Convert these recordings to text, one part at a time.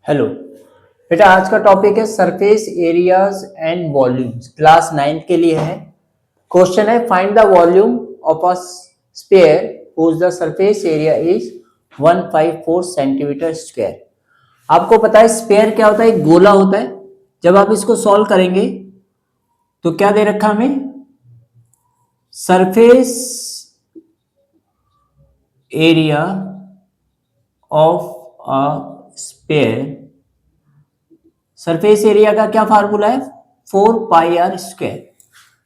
Hello बेटा, आज का टॉपिक है surface areas and volumes. Class 9 के लिए है। क्वेश्चन है find the volume of a sphere whose the surface area is 154 centimetre square. आपको पता है स्फीयर क्या होता है? एक गोला होता है। जब आप इसको सॉल्व करेंगे तो क्या दे रखा हमें? Surface area of a sphere. Surface area का क्या फार्मूला है? 4πr²।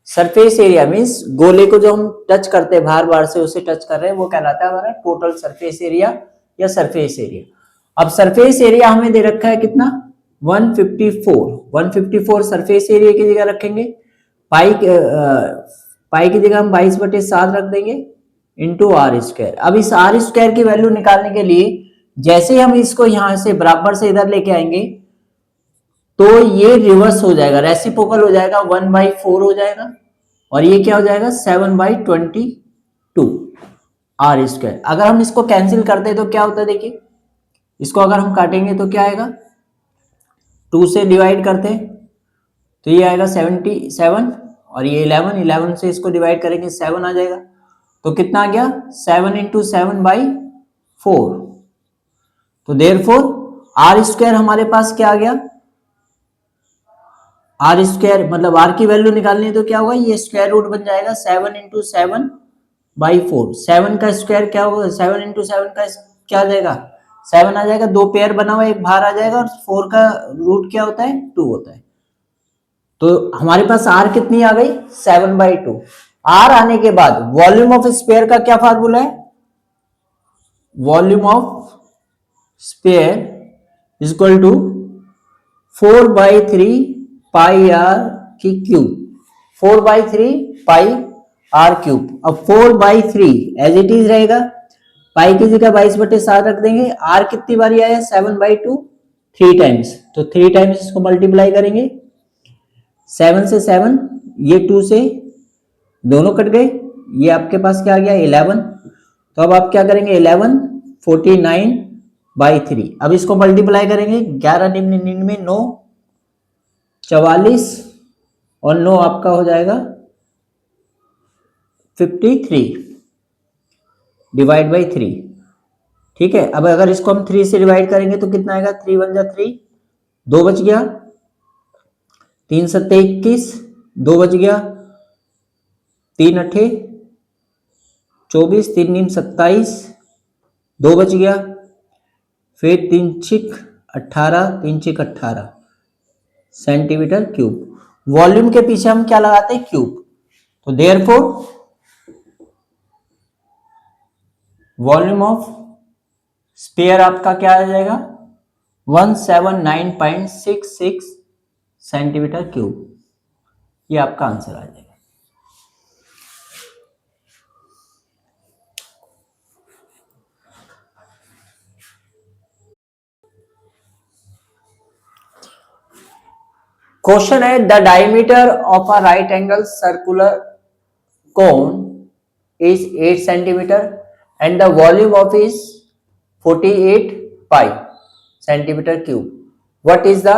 सरफेस एरिया मींस गोले को जो हम टच करते हैं, बार बार से उसे टच कर रहे हैं, वो कहलाता है हमारा टोटल सरफेस एरिया या सरफेस एरिया। अब सरफेस एरिया हमें दे रखा है कितना? 154 सरफेस एरिया की जगह रखेंगे। पाई की जगह हम 22/7 रख देंगे इंटू r²। अब इस r² की वैल्यू निकालने के लिए जैसे ही हम इसको यहां से बराबर से इधर लेके आएंगे तो ये रिवर्स हो जाएगा, रेसिप्रोकल हो जाएगा, 1/4 हो जाएगा और ये क्या हो जाएगा? 7/22 r²। अगर हम इसको कैंसिल करते हैं तो क्या होता है? देखिए, इसको अगर हम काटेंगे तो क्या आएगा? 2 से डिवाइड करते हैं तो ये आएगा 77 और ये 11 से इसको डिवाइड करेंगे 7 आ जाएगा। तो कितना आ गया? 7 × 7/4। तो देयरफॉर r² हमारे पास क्या आ गया? r² मतलब r की वैल्यू निकालनी है तो क्या होगा? ये स्क्वायर रूट बन जाएगा 7 × 7/4। 7 का स्क्वायर क्या होगा? 7 × 7 का क्या आ जाएगा? 7 आ जाएगा। दो पेयर बना हुआ, एक बाहर आ जाएगा और 4 का रूट क्या होता है? 2 होता है। तो हमारे पास r कितनी आ गई? 7/2। r आने के बाद वॉल्यूम ऑफ स्फीयर का क्या फार्मूला है? Volume of sphere is equal to 4/3 pi R की क्यूब। 4/3 pi R cube. अब 4/3 एज इट इज रहेगा, पाई की जगह 22/7 रख देंगे। आर कितनी बारी आया? 7/2, 3 टाइम्स। तो 3 टाइम्स इसको मल्टीप्लाई करेंगे। 7 से 7, ये 2 से दोनों कट गए, ये आपके पास क्या आ गया? 11। तो अब आप क्या करेंगे? 11 49/3। अब इसको मल्टीप्लाई करेंगे। 11 99 9 44 और 9 आपका हो जाएगा 53 डिवाइड/3। ठीक है। अब अगर इसको हम 3 से डिवाइड करेंगे तो कितना आएगा? 3 1 जा 3, 2 बच गया। 3 7 21, 2 बच गया। 3 8 24, 3 9 27, 2 बच गया। फिर 3 6 18, 3 6 18 सेंटीमीटर क्यूब। वॉल्यूम के पीछे हम क्या लगाते हैं? क्यूब। तो देयरफॉर वॉल्यूम ऑफ स्फीयर आपका क्या आ जाएगा? 179.66 सेंटीमीटर क्यूब। ये आपका आंसर आ जाएगा। क्वेश्चन है the diameter of a right angle circular cone is 8 centimeter and the volume of is 48 pi centimeter cube. What is the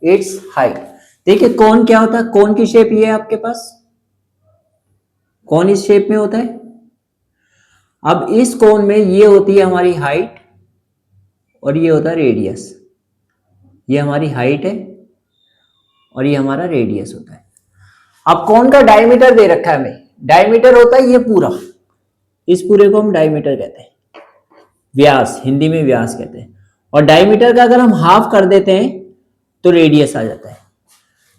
its height? देखिए कोन क्या होता है? कोन की शेप ये है आपके पास, कोन इस शेप में होता है। अब इस कोन में ये होती है हमारी हाइट और ये होता है रेडियस। ये हमारी हाइट है और ये हमारा रेडियस होता है। अब कोन का डायमीटर दे रखा है हमें। डायमीटर होता है ये पूरा, इस पूरे को हम डायमीटर कहते हैं, व्यास, हिंदी में व्यास कहते हैं। और डायमीटर का अगर हम हाफ कर देते हैं तो रेडियस आ जाता है।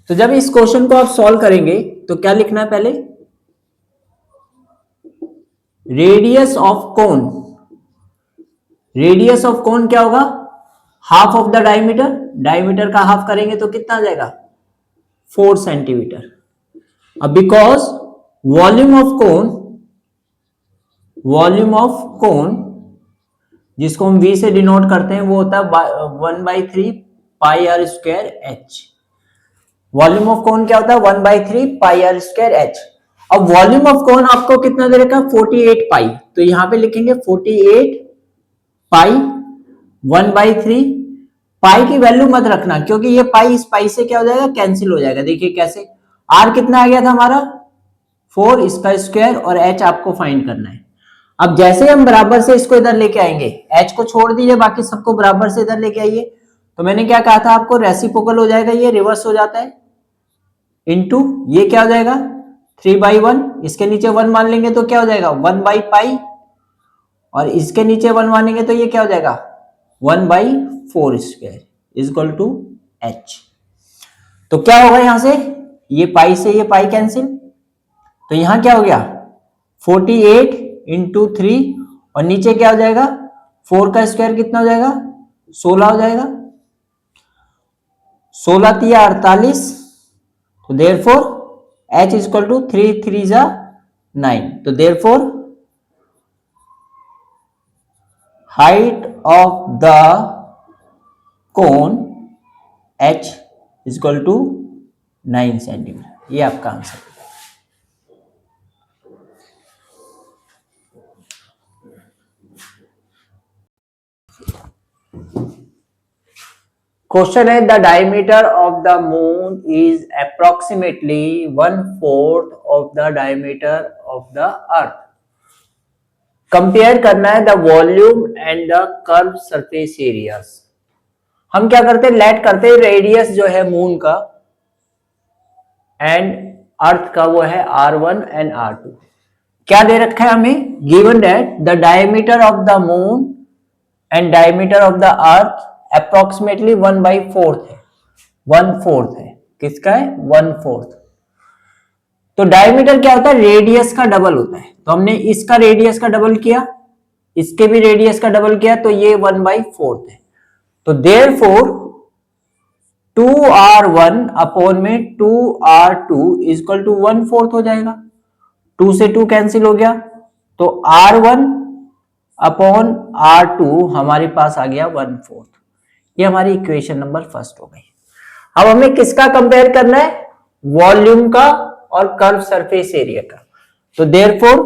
तो जब इस क्वेश्चन को आप सॉल्व करेंगे तो क्या लिखना है? पहले radius of cone. Radius of cone क्या होगा? Half of the diameter. Diameter का हाफ करेंगे तो कितना आ जाएगा? 4 सेंटीमीटर। अब बिकॉज वॉल्यूम ऑफ कोन जिसको हम v से डिनोट करते हैं वो होता है 1/3 पाई r² h। Volume of cone क्या होता है? 1/3 पाई r² h। अब वॉल्यूम ऑफ कोन आपको कितना दे रखा है? 48 पाई। तो यहां पे लिखेंगे 48 पाई 1/3 पाई की वैल्यू मत रखना, क्योंकि ये पाई इस पाई से क्या हो जाएगा, कैंसिल हो जाएगा। देखिए कैसे, आर कितना आ गया था हमारा 4, इसका स्क्वायर, और एच आपको फाइंड करना है। अब जैसे हम बराबर से इसको इधर लेके आएंगे, एच को छोड़ दीजिए, बाकी सबको बराबर से इधर लेके आइए, तो मैंने क्या कहा था आपको, रेसिप्रोकल हो जाएगा, ये रिवर्स हो जाता है, इनटू ये क्या हो जाएगा 3/1, इसके नीचे 1 मान लेंगे तो क्या हो जाएगा 1/पाई, और इसके नीचे 1 मानेंगे तो ये क्या हो जाएगा 1/4 square is equal to H. तो क्या होगा यहां से ये पाई कैंसिल, तो यहां क्या हो गया 48 इंटू 3, और नीचे क्या हो जाएगा 4 का स्क्वायर कितना हो जाएगा 16 हो जाएगा, 16 3 48, तो therefore h is equal to 3 3 जा 9, तो therefore height of the cone h is equal to 9 centimetre, ये आपका आंसर है। क्वेश्चन है the diameter of the moon is approximately 1/4 of the diameter of the earth. Compare करना है the volume and the curve surface areas. हम क्या करते हैं, लेट करते हैं रेडियस जो है मून का एंड अर्थ का वो है r1 एंड r2। क्या दे रखा है हमें, given that the diameter of the moon and diameter of the earth approximately 1/4 है, 1/4 है, किसका है 1/4। तो डायमीटर क्या होता है, रेडियस का डबल होता है, तो हमने इसका रेडियस का डबल किया, इसके भी रेडियस का डबल किया, तो ये 1/4 है। तो देयरफॉर 2r1 अपॉन में 2r2 इज इक्वल टू 1/4 हो जाएगा, 2 से 2 कैंसिल हो गया, तो r1 अपॉन r2 हमारे पास आ गया 1/4। ये हमारी इक्वेशन नंबर फर्स्ट हो गई। अब हमें किसका कंपेयर करना है, वॉल्यूम का और कर्व सरफेस एरिया का। तो therefore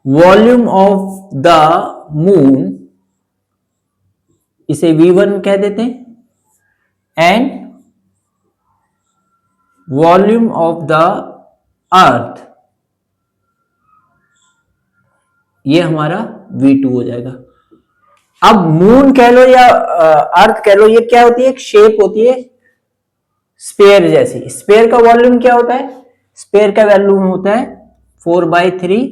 volume of the moon, इसे V1 कह देते हैं, एंड वॉल्यूम ऑफ द अर्थ, ये हमारा V2 हो जाएगा। अब मून कह लो या अर्थ कह लो, ये क्या होती है, एक शेप होती है स्पेयर जैसी। स्पेयर का वॉल्यूम क्या होता है, स्पेयर का वॉल्यूम होता है 4/3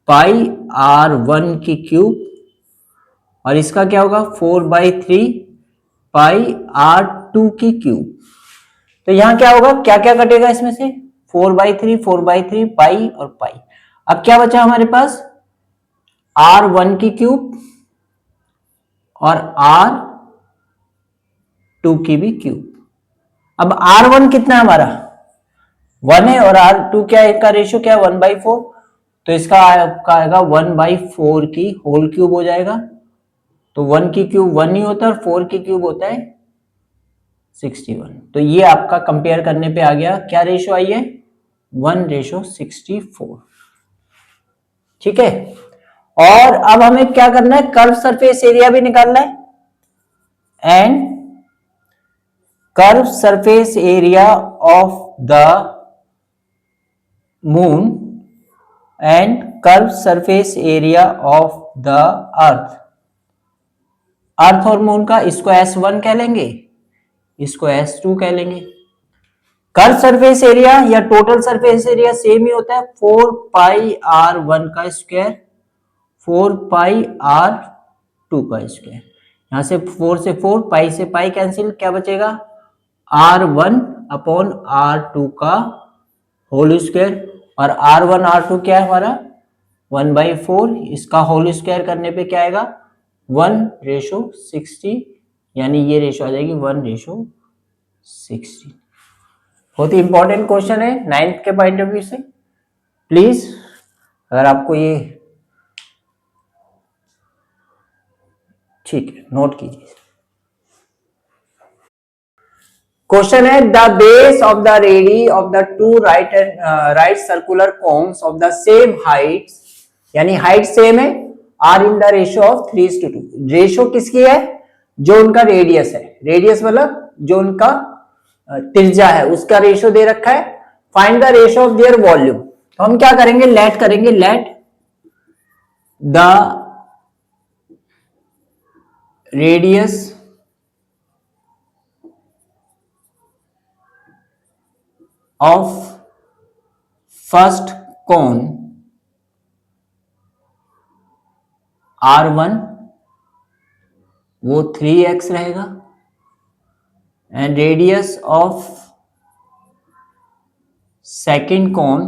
पाई r1 की क्यूब, और इसका क्या होगा 4/3 पाई r2 की क्यूब। तो यहां क्या होगा, क्या क्या कटेगा इसमें से, 4/3 पाई और पाई। अब क्या बचा हमारे पास r1 की क्यूब और r2 की भी क्यूब। अब r1 कितना है हमारा 1 है, और r2 क्या है, इसका रेशियो क्या है 1/4, तो इसका आएगा 1/4 की होल क्यूब हो जाएगा। तो 1 की क्यूब 1 ही होता है, और 4 की क्यूब होता है 61। तो ये आपका कंपेयर करने पे आ गया, क्या रेशियो आई है 1/64। ठीक है, और अब हमें क्या करना है, कर्व सरफेस एरिया भी निकालना है, and curve surface area of the moon and curve surface area of the earth. Earth और मून का इसको S1 कह लेंगे, इसको S2 कह लेंगे। कर्व सरफेस एरिया या टोटल सरफेस एरिया सेम ही होता है, 4πr1 का स्क्वायर 4πr2 का स्क्वायर। यहां से 4 से 4, पाई से पाई कैंसिल, क्या बचेगा r1 अपॉन r2 का होल स्क्वायर, और r1 r2 क्या है हमारा 1/4, इसका होल स्क्वायर करने पे क्या आएगा 1/60, यानी ये रेशो आ जाएगी 1/60। बहुत ही इंपॉर्टेंट क्वेश्चन है 9th के पॉइंट ऑफ व्यू से। प्लीज अगर आपको ये ठीक है नोट कीजिए। क्वेश्चन है the base of the radii of the two right circular cones of the same height, यानी हाइट सेम है are in the ratio of 3:2। Ratio किसकी है? जो उनका रेडियस है, रेडियस मतलब जो उनका त्रिज्या है उसका रेशियो दे रखा है। Find the ratio of their volume. तो हम क्या करेंगे, लेट करेंगे, let the radius of first cone R1 वो 3x रहेगा and radius of second cone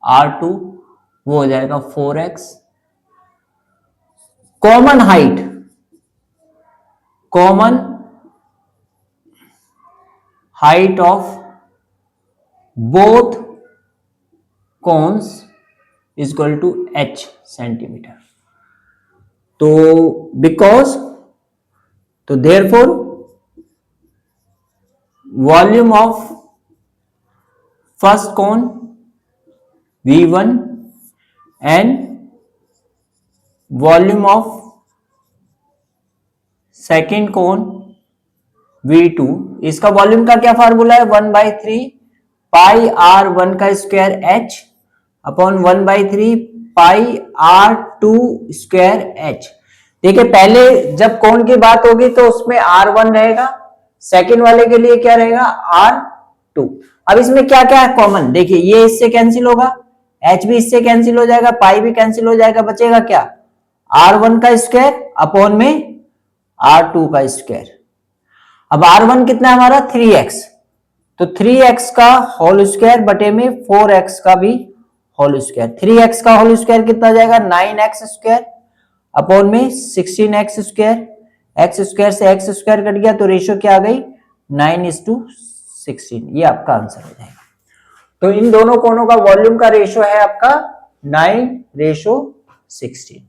R2 वो हो जाएगा 4x। Common height, common height of both cones is equal to h centimetre. तो बिकॉज, तो therefore volume of first cone V1 and volume of second cone V2, इसका volume का क्या formula है, 1/3 पाई R1 का स्क्वायर h अपॉन 1/3 पाई R2 square h। देखिए पहले जब कोण की बात होगी तो उसमें R1 रहेगा, सेकंड वाले के लिए क्या रहेगा, R2। अब इसमें क्या क्या है कॉमन, देखिए ये इससे कैंसिल होगा, h भी इससे कैंसिल हो जाएगा, पाई भी कैंसिल हो जाएगा, बचेगा क्या, R1 का स्क्वायर अपॉन में R2 का स्क्वायर। अब R1 कितना है हमारा 3x, तो 3x का होल स्क्वायर बटे में 4x का भी होल स्क्वायर। 3x का होल स्क्वायर कितना जाएगा, 9x स्क्वायर अपॉन में 16x स्क्वायर। x स्क्वायर से x स्क्वायर कट गया तो रेशियो क्या आ गई, 9:16। ये आपका आंसर हो जाएगा। तो इन दोनों कोनों का वॉल्यूम का रेशियो है आपका 9:16।